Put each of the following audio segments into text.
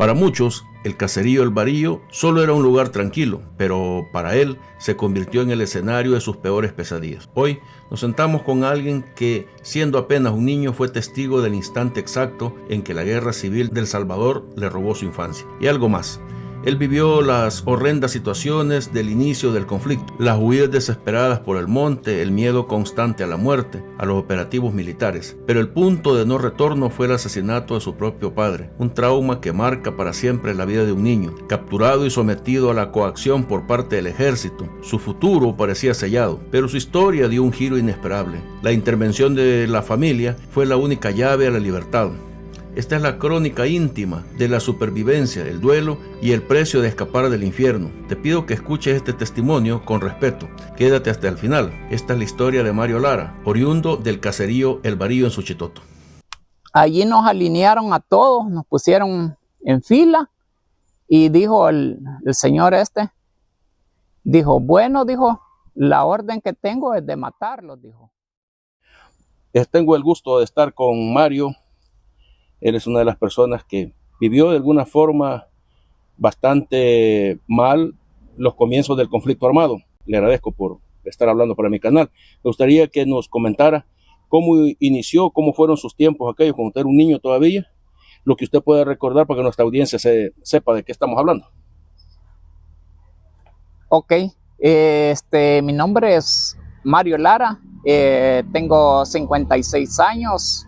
Para muchos, el caserío El Barillo solo era un lugar tranquilo, pero para él se convirtió en el escenario de sus peores pesadillas. Hoy nos sentamos con alguien que, siendo apenas un niño, fue testigo del instante exacto en que la guerra civil del Salvador le robó su infancia. Y algo más. Él vivió las horrendas situaciones del inicio del conflicto, las huidas desesperadas por el monte, el miedo constante a la muerte, a los operativos militares. Pero el punto de no retorno fue el asesinato de su propio padre, un trauma que marca para siempre la vida de un niño. Capturado y sometido a la coacción por parte del ejército, su futuro parecía sellado, pero su historia dio un giro inesperable. La intervención de la familia fue la única llave a la libertad. Esta es la crónica íntima de la supervivencia, el duelo y el precio de escapar del infierno. Te pido que escuches este testimonio con respeto. Quédate hasta el final. Esta es la historia de Mario Lara, oriundo del caserío El Barillo en Suchitoto. Allí nos alinearon a todos, nos pusieron en fila y dijo el señor dijo, bueno, dijo, la orden que tengo es de matarlos, dijo. Tengo el gusto de estar con Mario. Él es una de las personas que vivió de alguna forma bastante mal los comienzos del conflicto armado. Le agradezco por estar hablando para mi canal. Me gustaría que nos comentara cómo inició, cómo fueron sus tiempos aquellos, cuando usted era un niño todavía, lo que usted pueda recordar para que nuestra audiencia sepa de qué estamos hablando. Ok, mi nombre es Mario Lara, tengo 56 años.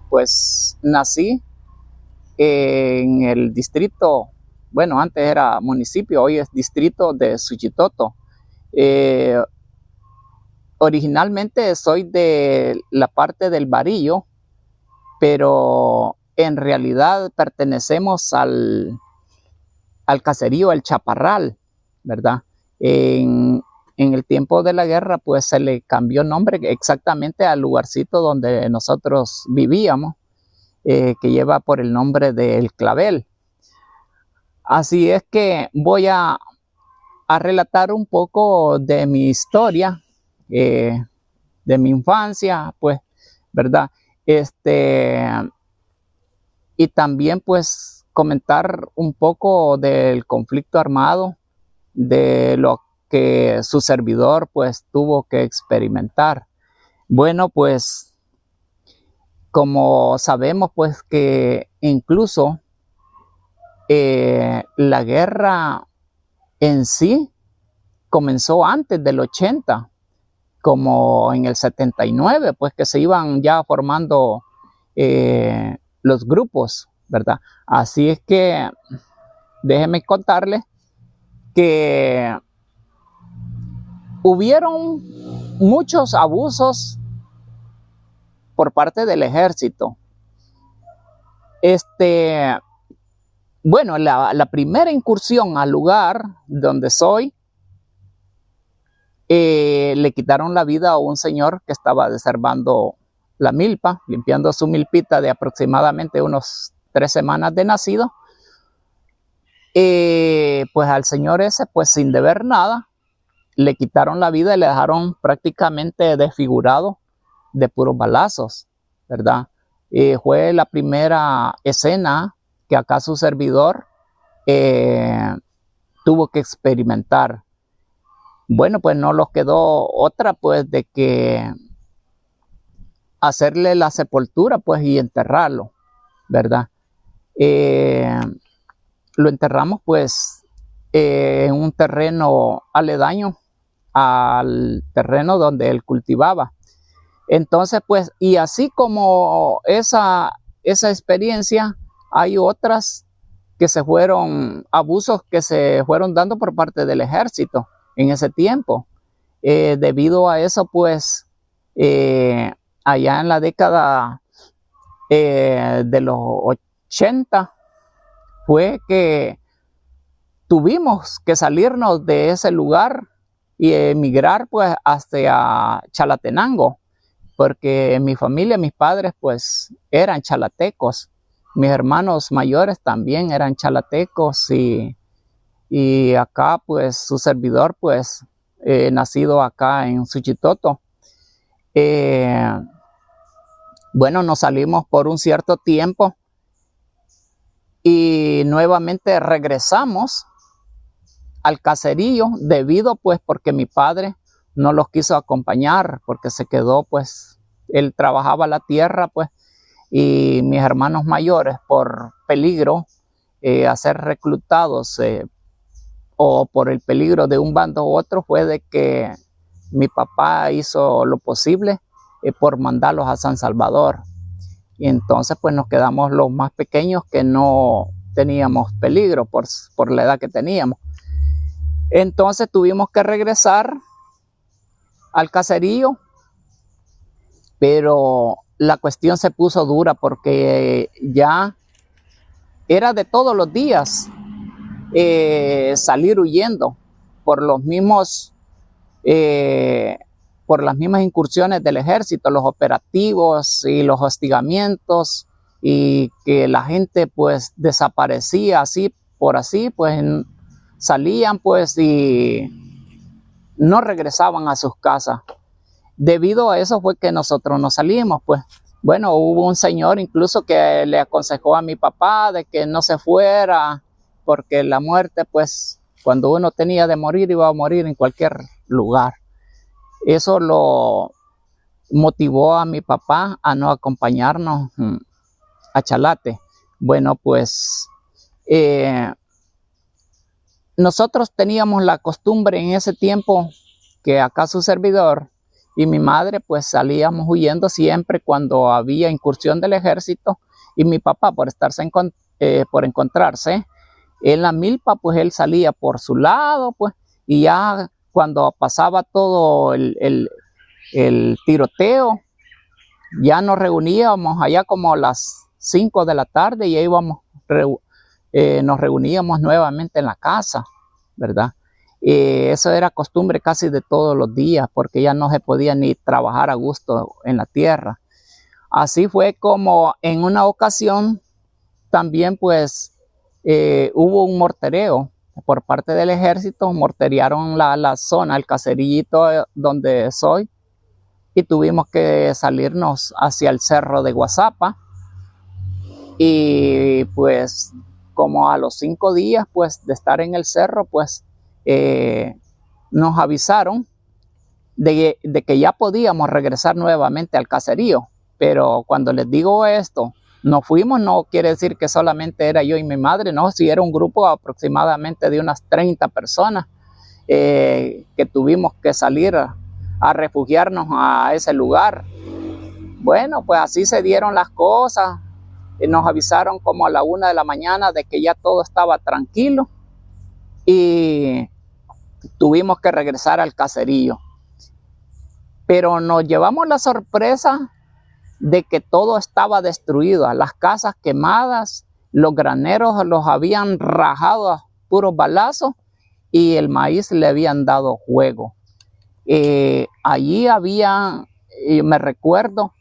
Pues nací en el distrito, bueno, antes era municipio, hoy es distrito de Suchitoto. Originalmente soy de la parte del Barillo, pero en realidad pertenecemos al caserío El Chaparral, ¿verdad? En el tiempo de la guerra, pues se le cambió nombre exactamente al lugarcito donde nosotros vivíamos, que lleva por el nombre de El Clavel. Así es que voy a relatar un poco de mi historia, de mi infancia, pues, ¿verdad? Y también, pues, comentar un poco del conflicto armado, de lo que su servidor pues tuvo que experimentar. Bueno, pues como sabemos pues que incluso la guerra en sí comenzó antes del 80, como en el 79, pues que se iban ya formando los grupos, ¿verdad? Así es que déjenme contarles que hubieron muchos abusos por parte del ejército. Bueno, la primera incursión al lugar donde soy, le quitaron la vida a un señor que estaba desherbando la milpa, limpiando su milpita de aproximadamente unos 3 semanas de nacido. Pues al señor ese, pues sin deber nada, le quitaron la vida y le dejaron prácticamente desfigurado de puros balazos, ¿verdad? Fue la primera escena que acá su servidor tuvo que experimentar. Bueno, pues no nos quedó otra, pues, de que hacerle la sepultura, pues, y enterrarlo, ¿verdad? Lo enterramos, pues, en un terreno aledaño al terreno donde él cultivaba. Entonces, pues, y así como esa experiencia, hay otras que se fueron, abusos que se fueron dando por parte del ejército en ese tiempo. Debido a eso, pues, allá en la década de los 80, fue que tuvimos que salirnos de ese lugar y emigrar pues hacia Chalatenango, porque mi familia, mis padres pues eran chalatecos, mis hermanos mayores también eran chalatecos y acá pues su servidor pues nacido acá en Suchitoto. Bueno, nos salimos por un cierto tiempo y nuevamente regresamos al caserío debido pues porque mi padre no los quiso acompañar porque se quedó pues, él trabajaba la tierra pues, y mis hermanos mayores por peligro a ser reclutados o por el peligro de un bando u otro fue de que mi papá hizo lo posible por mandarlos a San Salvador. Y entonces pues nos quedamos los más pequeños que no teníamos peligro por la edad que teníamos. Entonces tuvimos que regresar al caserío, pero la cuestión se puso dura porque ya era de todos los días salir huyendo por los mismos por las mismas incursiones del ejército, los operativos y los hostigamientos, y que la gente pues desaparecía así, pues salían pues y no regresaban a sus casas. Debido a eso fue que nosotros nos salimos, pues. Bueno, hubo un señor incluso que le aconsejó a mi papá de que no se fuera, porque la muerte, pues, cuando uno tenía de morir, iba a morir en cualquier lugar. Eso lo motivó a mi papá a no acompañarnos a Chalate. Bueno, pues, nosotros teníamos la costumbre en ese tiempo que acá su servidor y mi madre pues salíamos huyendo siempre cuando había incursión del ejército, y mi papá por encontrarse en la milpa pues él salía por su lado pues, y ya cuando pasaba todo el tiroteo ya nos reuníamos allá como a las 5 de la tarde y ahí nos reuníamos nuevamente en la casa, ¿verdad? Eso era costumbre casi de todos los días porque ya no se podía ni trabajar a gusto en la tierra. Así fue como en una ocasión también pues hubo un mortereo por parte del ejército, morterearon la zona, el caserillito donde soy, y tuvimos que salirnos hacia el cerro de Guazapa, y pues como a los 5 días pues de estar en el cerro pues nos avisaron de que ya podíamos regresar nuevamente al caserío. Pero cuando les digo esto, nos fuimos, no quiere decir que solamente era yo y mi madre, no, sí era un grupo aproximadamente de unas 30 personas que tuvimos que salir a refugiarnos a ese lugar. Bueno, pues así se dieron las cosas. Nos avisaron como a la 1 de la mañana de que ya todo estaba tranquilo y tuvimos que regresar al caserío. Pero nos llevamos la sorpresa de que todo estaba destruido, las casas quemadas, los graneros los habían rajado a puros balazos y el maíz le habían dado fuego. Allí había, me recuerdo,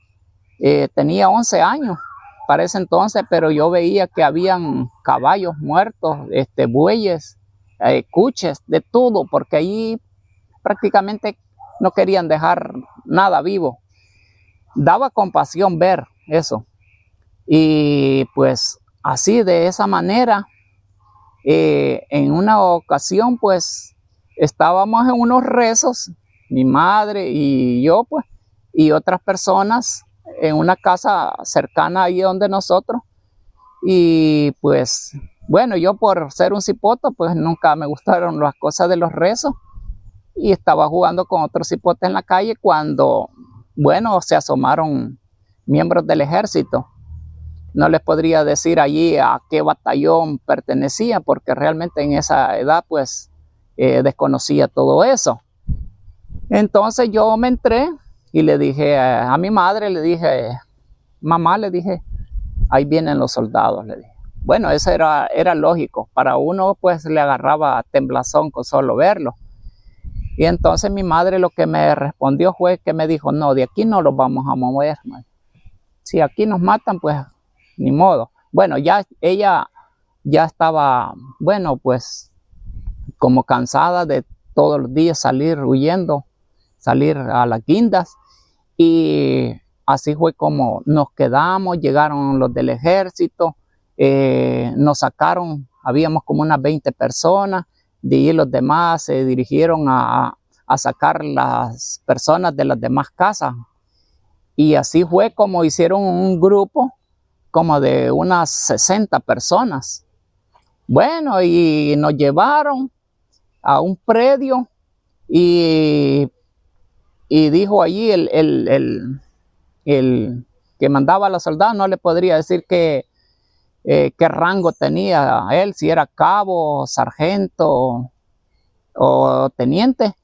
tenía 11 años para ese entonces, pero yo veía que habían caballos muertos, bueyes, cuches, de todo, porque allí prácticamente no querían dejar nada vivo. Daba compasión ver eso. Y pues así, de esa manera, en una ocasión pues estábamos en unos rezos, mi madre y yo pues, y otras personas en una casa cercana ahí donde nosotros, y pues bueno, yo por ser un cipoto pues nunca me gustaron las cosas de los rezos, y estaba jugando con otros cipotes en la calle cuando, bueno, se asomaron miembros del ejército. No les podría decir allí a qué batallón pertenecía porque realmente en esa edad pues desconocía todo eso. Entonces yo me entré y le dije a mi madre, le dije, mamá, le dije, ahí vienen los soldados, le dije. Bueno, eso era lógico, para uno pues le agarraba temblazón con solo verlo. Y entonces mi madre lo que me respondió fue que me dijo, no, de aquí no los vamos a mover, man. Si aquí nos matan, pues ni modo. Bueno, ya ella ya estaba, bueno, pues como cansada de todos los días salir huyendo, salir a las guindas, y así fue como nos quedamos. Llegaron los del ejército, nos sacaron, habíamos como unas 20 personas, de ahí los demás se dirigieron a sacar las personas de las demás casas. Y así fue como hicieron un grupo como de unas 60 personas. Bueno, y nos llevaron a un predio y dijo allí el que mandaba a los soldados, no le podría decir qué rango tenía él, si era cabo, sargento o teniente.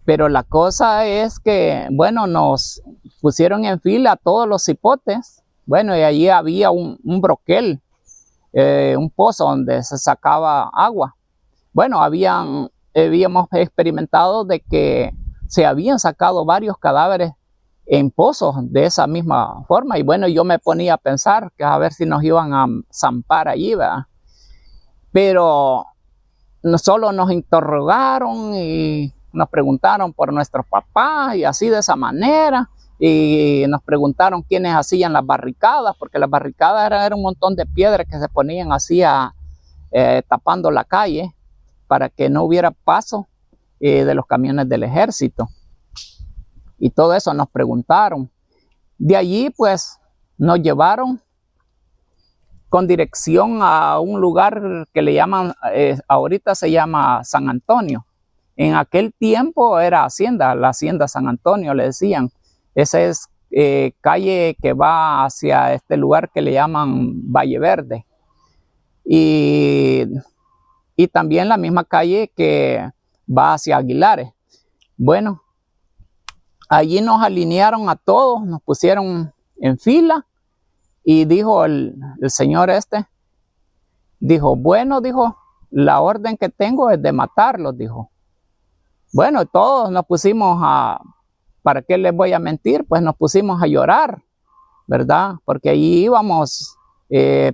Pero la cosa es que, bueno, nos pusieron en fila a todos los cipotes. Bueno, y allí había un broquel, un pozo donde se sacaba agua. Bueno, habíamos experimentado de que se habían sacado varios cadáveres en pozos de esa misma forma. Y bueno, yo me ponía a pensar que a ver si nos iban a zampar allí, ¿verdad? Pero no solo nos interrogaron y nos preguntaron por nuestros papás y así de esa manera, y nos preguntaron quiénes hacían las barricadas, porque las barricadas era un montón de piedras que se ponían así tapando la calle para que no hubiera paso de los camiones del ejército. Y todo eso nos preguntaron. De allí pues nos llevaron con dirección a un lugar que le llaman, ahorita se llama San Antonio. En aquel tiempo era hacienda, la hacienda San Antonio le decían. Esa es calle que va hacia este lugar que le llaman Valle Verde. Y también la misma calle que va hacia Aguilares. Bueno, allí nos alinearon a todos, nos pusieron en fila y dijo el señor dijo, bueno, dijo, la orden que tengo es de matarlos, dijo. Bueno, todos nos pusimos ¿para qué les voy a mentir? Pues nos pusimos a llorar, ¿verdad? Porque allí íbamos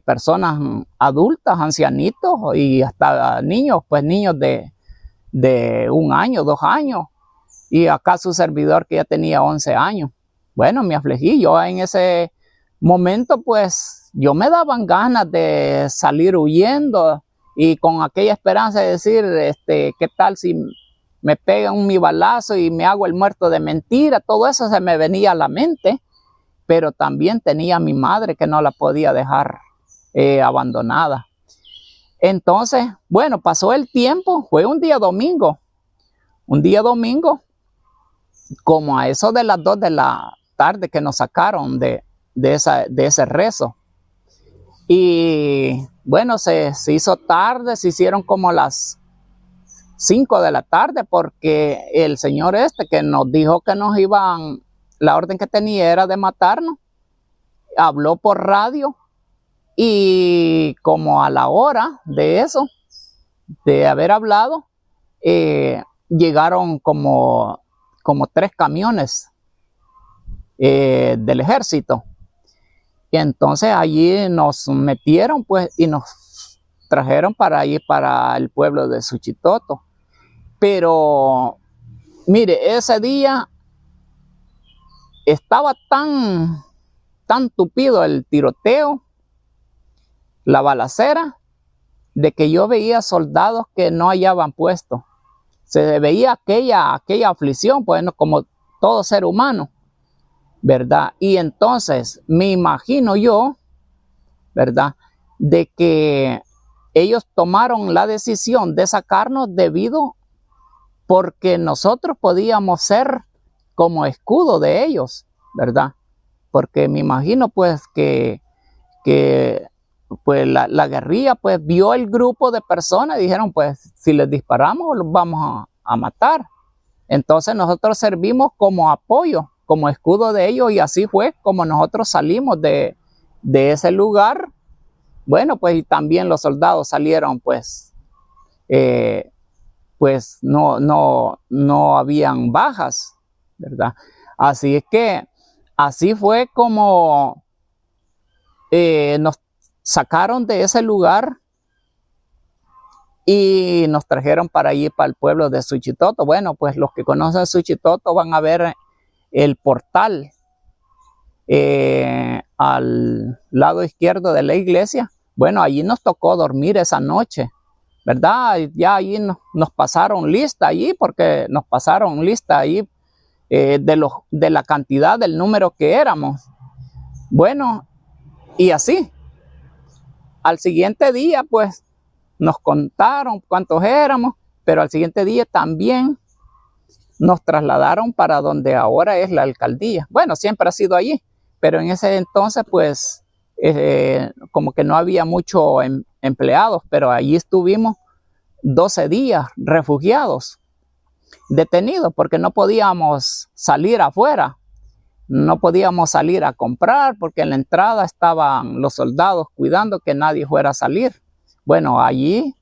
personas adultas, ancianitos y hasta niños, pues niños de 1 año, 2 años. Y acá su servidor que ya tenía 11 años. Bueno, me afligí. Yo en ese momento, pues, yo me daban ganas de salir huyendo y con aquella esperanza de decir, ¿qué tal si me pegan mi balazo y me hago el muerto de mentira? Todo eso se me venía a la mente, pero también tenía a mi madre que no la podía dejar abandonada. Entonces, bueno, pasó el tiempo, fue un día domingo, como a eso de las 2 de la tarde que nos sacaron de ese rezo. Y bueno, se hizo tarde, se hicieron como las 5 de la tarde porque el señor que nos dijo que nos iban, la orden que tenía era de matarnos, habló por radio y como a la hora de eso, de haber hablado, llegaron como 3 camiones del ejército. Y entonces allí nos metieron pues y nos trajeron para ir para el pueblo de Suchitoto. Pero mire, ese día estaba tan tupido el tiroteo, la balacera, de que yo veía soldados que no hallaban puesto. Se veía aquella aflicción, pues, como todo ser humano, ¿verdad? Y entonces me imagino yo, ¿verdad?, de que ellos tomaron la decisión de sacarnos porque nosotros podíamos ser como escudo de ellos, ¿verdad? Porque me imagino pues que pues la guerrilla pues vio el grupo de personas y dijeron pues si les disparamos los vamos a matar. Entonces nosotros servimos como apoyo, como escudo de ellos, y así fue como nosotros salimos de ese lugar. Bueno, pues y también los soldados salieron pues no habían bajas, ¿verdad? Así es que así fue como nos sacaron de ese lugar y nos trajeron para allí, para el pueblo de Suchitoto. Bueno, pues los que conocen Suchitoto van a ver el portal al lado izquierdo de la iglesia. Bueno, allí nos tocó dormir esa noche, ¿verdad? Ya allí nos pasaron lista allí, porque nos pasaron lista allí de la cantidad, del número que éramos. Bueno, y así. Al siguiente día, pues, nos contaron cuántos éramos, pero al siguiente día también nos trasladaron para donde ahora es la alcaldía. Bueno, siempre ha sido allí, pero en ese entonces, pues, como que no había muchos empleados, pero allí estuvimos 12 días refugiados, detenidos, porque no podíamos salir afuera, no podíamos salir a comprar, porque en la entrada estaban los soldados cuidando que nadie fuera a salir. Bueno, allí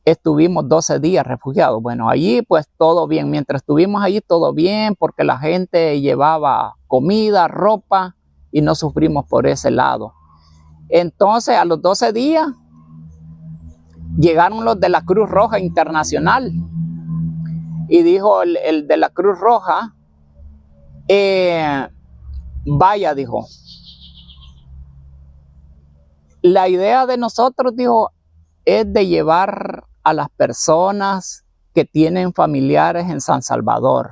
estuvimos 12 días refugiados. Bueno, allí pues todo bien. Mientras estuvimos allí todo bien, porque la gente llevaba comida, ropa, y no sufrimos por ese lado. Entonces, a los 12 días, llegaron los de la Cruz Roja Internacional. Y dijo el de la Cruz Roja, vaya, dijo, la idea de nosotros, dijo, es de llevar a las personas que tienen familiares en San Salvador.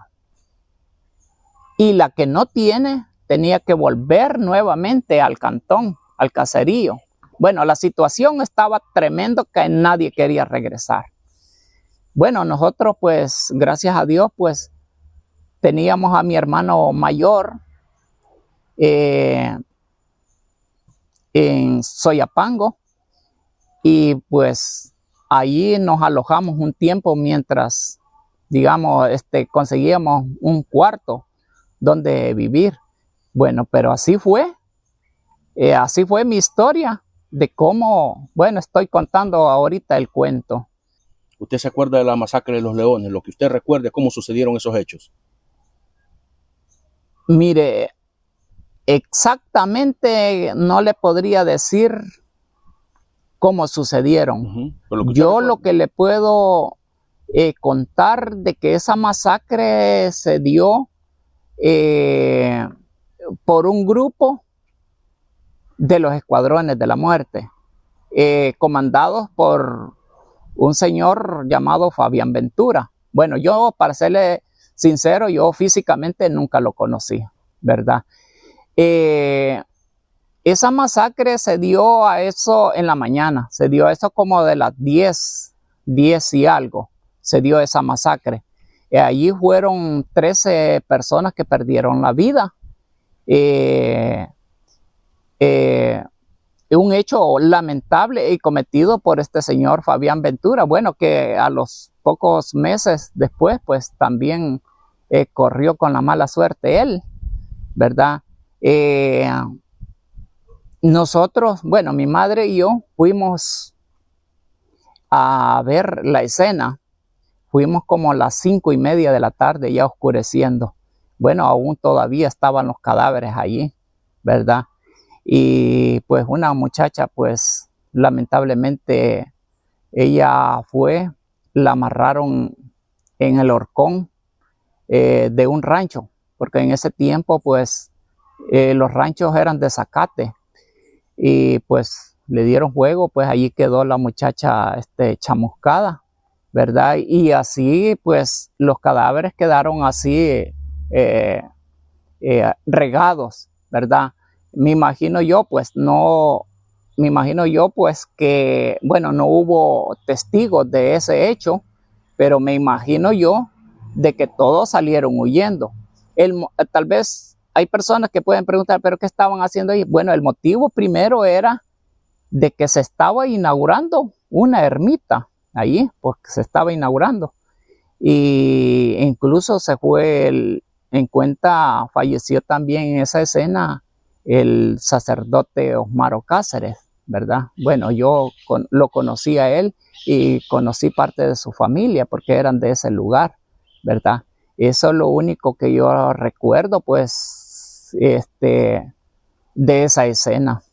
Y la que no tiene, tenía que volver nuevamente al cantón, al caserío. Bueno, la situación estaba tremendo, que nadie quería regresar. Bueno, nosotros pues, gracias a Dios, pues, teníamos a mi hermano mayor en Soyapango, y pues allí nos alojamos un tiempo mientras, digamos, conseguíamos un cuarto donde vivir. Bueno, pero así fue mi historia de cómo, bueno, estoy contando ahorita el cuento. ¿Usted se acuerda de la masacre de los Leones? Lo que usted recuerde, cómo sucedieron esos hechos. Mire, exactamente no le podría decir cómo sucedieron. Yo lo que le puedo contar de que esa masacre se dio por un grupo de los Escuadrones de la Muerte, comandados por un señor llamado Fabián Ventura. Bueno, yo, para serle sincero, yo físicamente nunca lo conocí, ¿verdad? Esa masacre se dio a eso en la mañana, se dio a eso como de las 10 y algo, se dio esa masacre. Allí fueron 13 personas que perdieron la vida. Un hecho lamentable y cometido por este señor Fabián Ventura. Bueno, que a los pocos meses después, pues también corrió con la mala suerte él, ¿verdad? Nosotros, bueno, mi madre y yo fuimos a ver la escena. Fuimos como a las 5:30 de la tarde, ya oscureciendo. Bueno, aún todavía estaban los cadáveres allí, ¿verdad? Y pues una muchacha, pues lamentablemente ella la amarraron en el horcón de un rancho, porque en ese tiempo pues los ranchos eran de zacate, y pues le dieron fuego, pues allí quedó la muchacha chamuscada, ¿verdad? Y así pues los cadáveres quedaron así regados, ¿verdad? Me imagino yo pues que, bueno, no hubo testigos de ese hecho, pero me imagino yo de que todos salieron huyendo. Tal vez hay personas que pueden preguntar, ¿pero qué estaban haciendo ahí? Bueno, el motivo primero era de que se estaba inaugurando una ermita allí, porque se estaba inaugurando. Y incluso se fue en cuenta, falleció también en esa escena el sacerdote Osmaro Cáceres, ¿verdad? Bueno, yo lo conocí a él y conocí parte de su familia porque eran de ese lugar, ¿verdad? Eso es lo único que yo recuerdo, pues, de esa escena.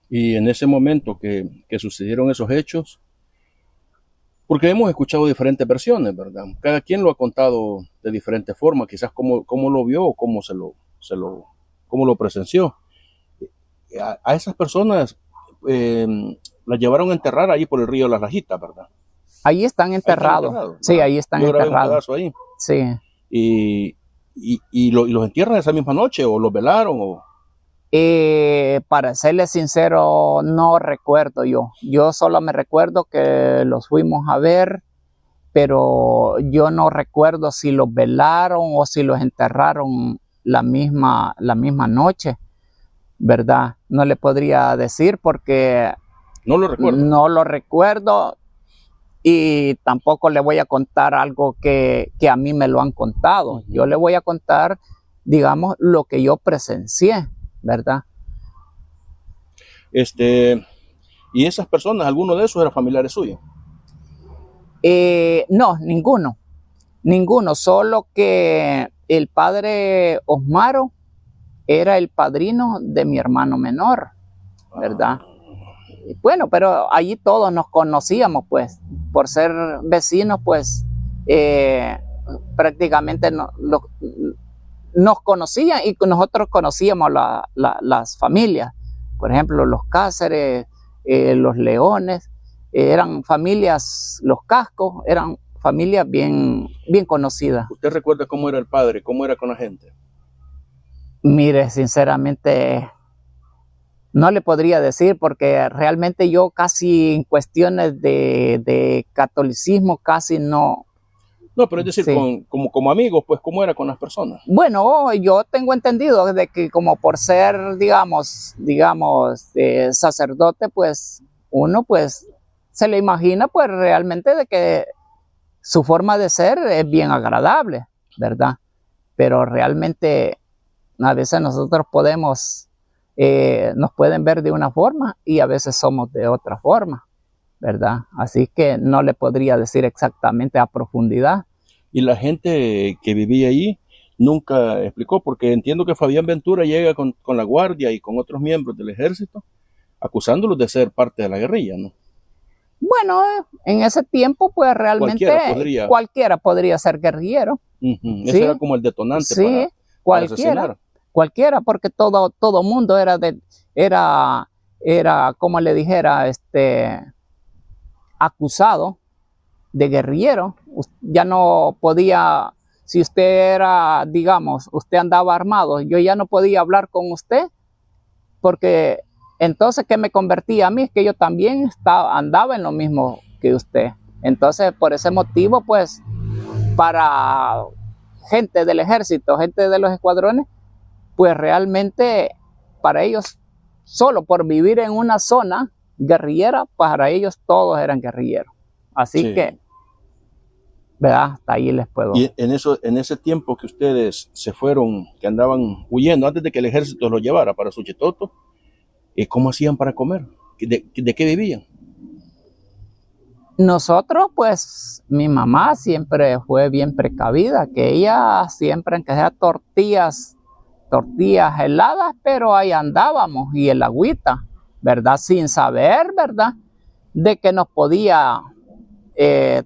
Y en ese momento que sucedieron esos hechos, porque hemos escuchado diferentes versiones, ¿verdad? Cada quien lo ha contado de diferente forma, quizás cómo lo vio o cómo lo presenció. a esas personas eh, las llevaron a enterrar ahí por el río Las Lajitas, ¿verdad? Ahí están enterrados. Sí, ahí están Yo grabé un enterrados. pedazo ahí. Sí. Y los entierran esa misma noche o los velaron o... Para serles sincero, no recuerdo yo. Yo solo me recuerdo que los fuimos a ver, pero yo no recuerdo si los velaron o si los enterraron la misma noche, ¿verdad? No le podría decir porque no lo recuerdo. No lo recuerdo y tampoco le voy a contar algo que a mí me lo han contado. Uh-huh. Yo le voy a contar, digamos, lo que yo presencié, ¿verdad? ¿Y esas personas, alguno de esos eran familiares suyos? No, ninguno, solo que el padre Osmaro era el padrino de mi hermano menor, ¿verdad? Bueno, pero allí todos nos conocíamos, pues, por ser vecinos, pues, prácticamente nos conocían y nosotros conocíamos las familias. Por ejemplo, los Cáceres, los Leones, eran familias, los Cascos, eran familias bien conocidas. ¿Usted recuerda cómo era el padre, cómo era con la gente? Mire, sinceramente, no le podría decir porque realmente yo casi en cuestiones de catolicismo casi no. No, pero es decir, sí. como amigos, pues, ¿cómo era con las personas? Bueno, yo tengo entendido de que como por ser, digamos, sacerdote, pues, uno, pues, se le imagina, pues, realmente de que su forma de ser es bien agradable, ¿verdad? Pero realmente a veces nosotros nos pueden ver de una forma y a veces somos de otra forma, ¿verdad? Así que no le podría decir exactamente a profundidad. Y la gente que vivía allí nunca explicó, porque entiendo que Fabián Ventura llega con la guardia y con otros miembros del ejército, acusándolos de ser parte de la guerrilla, ¿no? Bueno, en ese tiempo, pues realmente cualquiera podría ser guerrillero. Uh-huh. Ese era como el detonante sí, para asesinar. Cualquiera, porque todo mundo era, como le dijera, acusado de guerrillero. Ya no podía, si usted era, digamos, usted andaba armado, yo ya no podía hablar con usted, porque entonces, ¿qué me convertía a mí? Es que yo también andaba en lo mismo que usted. Entonces, por ese motivo, pues, para gente del ejército, gente de los escuadrones, pues realmente para ellos, solo por vivir en una zona guerrillera, para ellos todos eran guerrilleros. Así sí. Que, ¿verdad? Hasta ahí les puedo. Y en ese tiempo que ustedes se fueron, que andaban huyendo, antes de que el ejército los llevara para Suchitoto, ¿cómo hacían para comer? ¿De qué vivían? Nosotros, pues, mi mamá siempre fue bien precavida, que ella siempre, aunque sea tortillas heladas, pero ahí andábamos, y el agüita, ¿verdad? Sin saber, ¿verdad? De que nos podía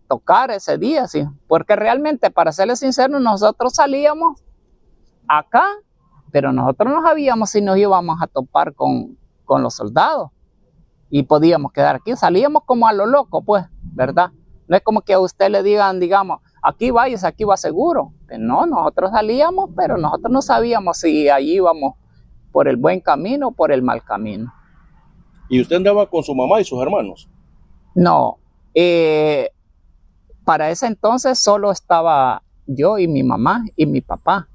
tocar ese día, sí. Porque realmente, para serles sinceros, nosotros salíamos acá, pero nosotros no sabíamos si nos íbamos a topar con los soldados y podíamos quedar aquí. Salíamos como a lo loco, pues, ¿verdad? No es como que a usted le digan, digamos, aquí vayas, aquí va seguro. No, nosotros salíamos, pero nosotros no sabíamos si allí íbamos por el buen camino o por el mal camino. ¿Y usted andaba con su mamá y sus hermanos? No, para ese entonces solo estaba yo y mi mamá y mi papá.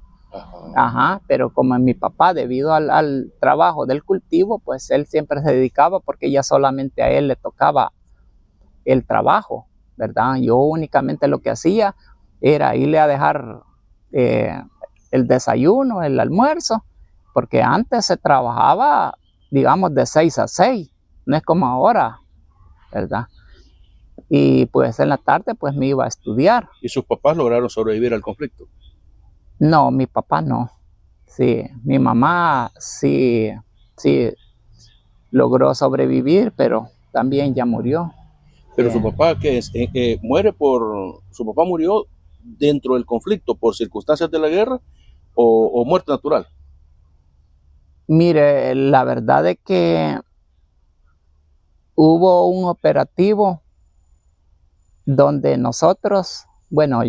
Ajá, pero como mi papá, debido al trabajo del cultivo, pues él siempre se dedicaba porque ya solamente a él le tocaba el trabajo, ¿verdad? Yo únicamente lo que hacía era irle a dejar el desayuno, el almuerzo, porque antes se trabajaba, digamos, de 6 a 6, no es como ahora, ¿verdad? Y pues en la tarde pues me iba a estudiar. ¿Y sus papás lograron sobrevivir al conflicto? No, mi papá no. Sí, mi mamá sí logró sobrevivir, pero también ya murió. Pero su papá, su papá murió dentro del conflicto por circunstancias de la guerra o muerte natural. Mire, la verdad es que hubo un operativo donde nosotros, bueno,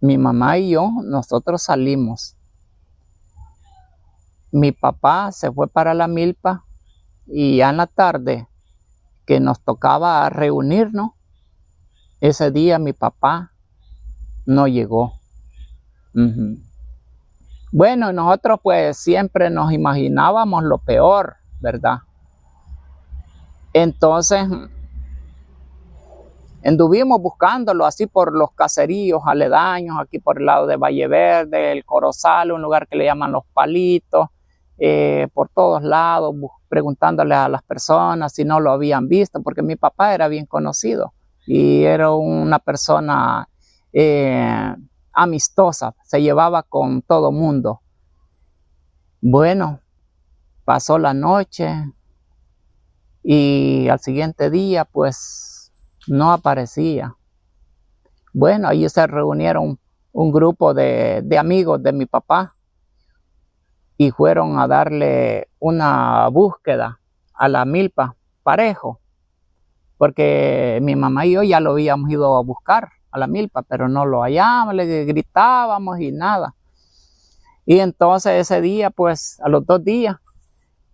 mi mamá y yo, nosotros salimos. Mi papá se fue para la milpa y ya en la tarde que nos tocaba reunirnos, ese día mi papá no llegó. Bueno, nosotros pues siempre nos imaginábamos lo peor, ¿verdad? Entonces, anduvimos buscándolo así por los caseríos aledaños, aquí por el lado de Valle Verde, el Corozal, un lugar que le llaman Los Palitos, por todos lados, preguntándole a las personas si no lo habían visto, porque mi papá era bien conocido y era una persona amistosa, se llevaba con todo mundo. Bueno, pasó la noche y al siguiente día pues no aparecía. Bueno, ahí se reunieron un grupo de amigos de mi papá y fueron a darle una búsqueda a la milpa parejo, porque mi mamá y yo ya lo habíamos ido a buscar a la milpa, pero no lo hallamos, le gritábamos y nada. Y entonces ese día, pues a los 2 días,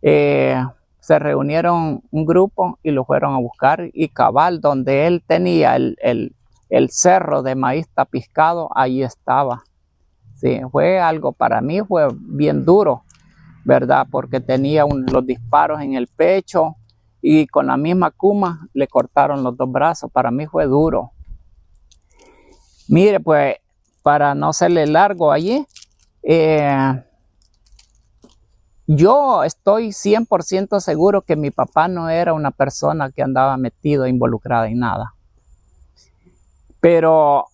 se reunieron un grupo y lo fueron a buscar, y cabal donde él tenía el cerro de maíz tapiscado, ahí estaba. Sí, fue algo, para mí fue bien duro, ¿verdad? Porque tenía los disparos en el pecho y con la misma cuma le cortaron los 2 brazos. Para mí fue duro. Mire, pues, para no serle largo allí, yo estoy 100% seguro que mi papá no era una persona que andaba metido, involucrada en nada. Pero,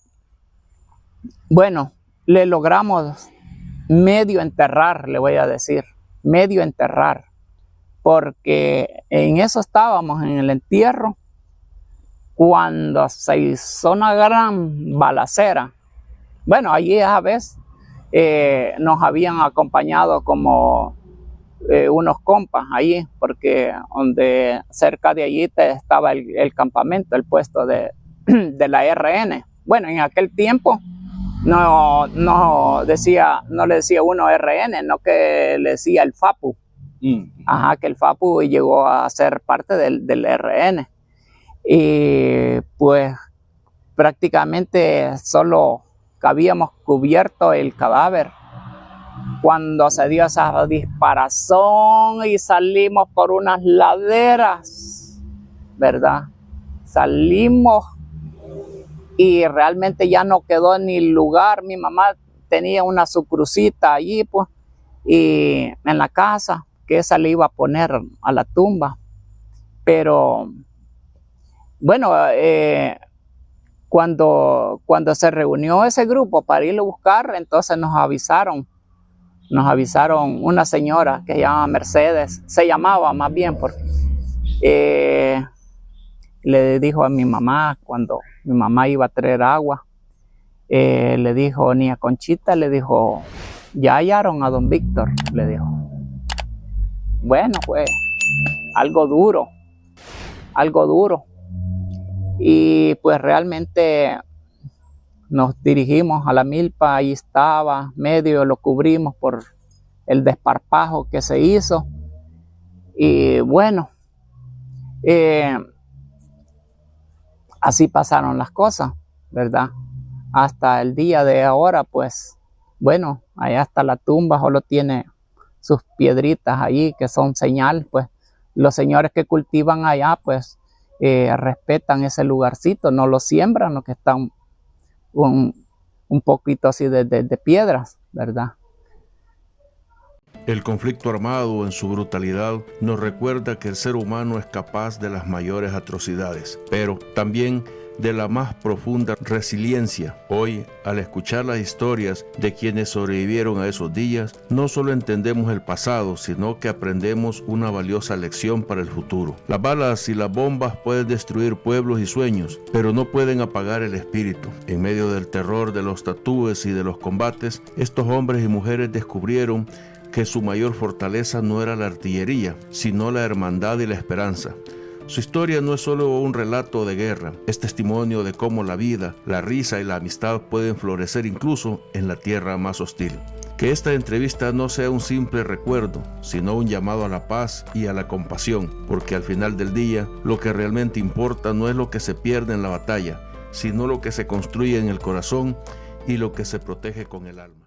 bueno, le logramos medio enterrar, le voy a decir, medio enterrar, porque en eso estábamos, en el entierro, cuando se hizo una gran balacera. Bueno, allí esa vez nos habían acompañado como unos compas allí, porque cerca de allí estaba el campamento, el puesto de la RN. Bueno, en aquel tiempo no le decía uno RN, no que le decía el FAPU. Ajá, que el FAPU llegó a ser parte del RN. Y pues prácticamente solo habíamos cubierto el cadáver cuando se dio esa disparazón y salimos por unas laderas, ¿verdad? Salimos y realmente ya no quedó ni lugar. Mi mamá tenía una su crucita allí, pues, y en la casa, que esa le iba a poner a la tumba. Pero bueno, cuando se reunió ese grupo para irlo a buscar, entonces nos avisaron una señora que se llama Mercedes, se llamaba más bien, porque le dijo a mi mamá, cuando mi mamá iba a traer agua, le dijo, niña Conchita, le dijo, ya hallaron a don Víctor, le dijo. Bueno, pues algo duro. Y pues realmente nos dirigimos a la milpa, ahí estaba, medio lo cubrimos por el desparpajo que se hizo. Y bueno, así pasaron las cosas, ¿verdad? Hasta el día de ahora, pues, bueno, allá está la tumba, solo tiene sus piedritas allí que son señal, pues, los señores que cultivan allá, pues, respetan ese lugarcito, no lo siembran, lo que están un poquito así de piedras, ¿verdad? El conflicto armado en su brutalidad nos recuerda que el ser humano es capaz de las mayores atrocidades, pero también de la más profunda resiliencia. Hoy, al escuchar las historias de quienes sobrevivieron a esos días, no solo entendemos el pasado, sino que aprendemos una valiosa lección para el futuro. Las balas y las bombas pueden destruir pueblos y sueños, pero no pueden apagar el espíritu. En medio del terror de los tatúes y de los combates, estos hombres y mujeres descubrieron que su mayor fortaleza no era la artillería, sino la hermandad y la esperanza. Su historia no es solo un relato de guerra, es testimonio de cómo la vida, la risa y la amistad pueden florecer incluso en la tierra más hostil. Que esta entrevista no sea un simple recuerdo, sino un llamado a la paz y a la compasión, porque al final del día, lo que realmente importa no es lo que se pierde en la batalla, sino lo que se construye en el corazón y lo que se protege con el alma.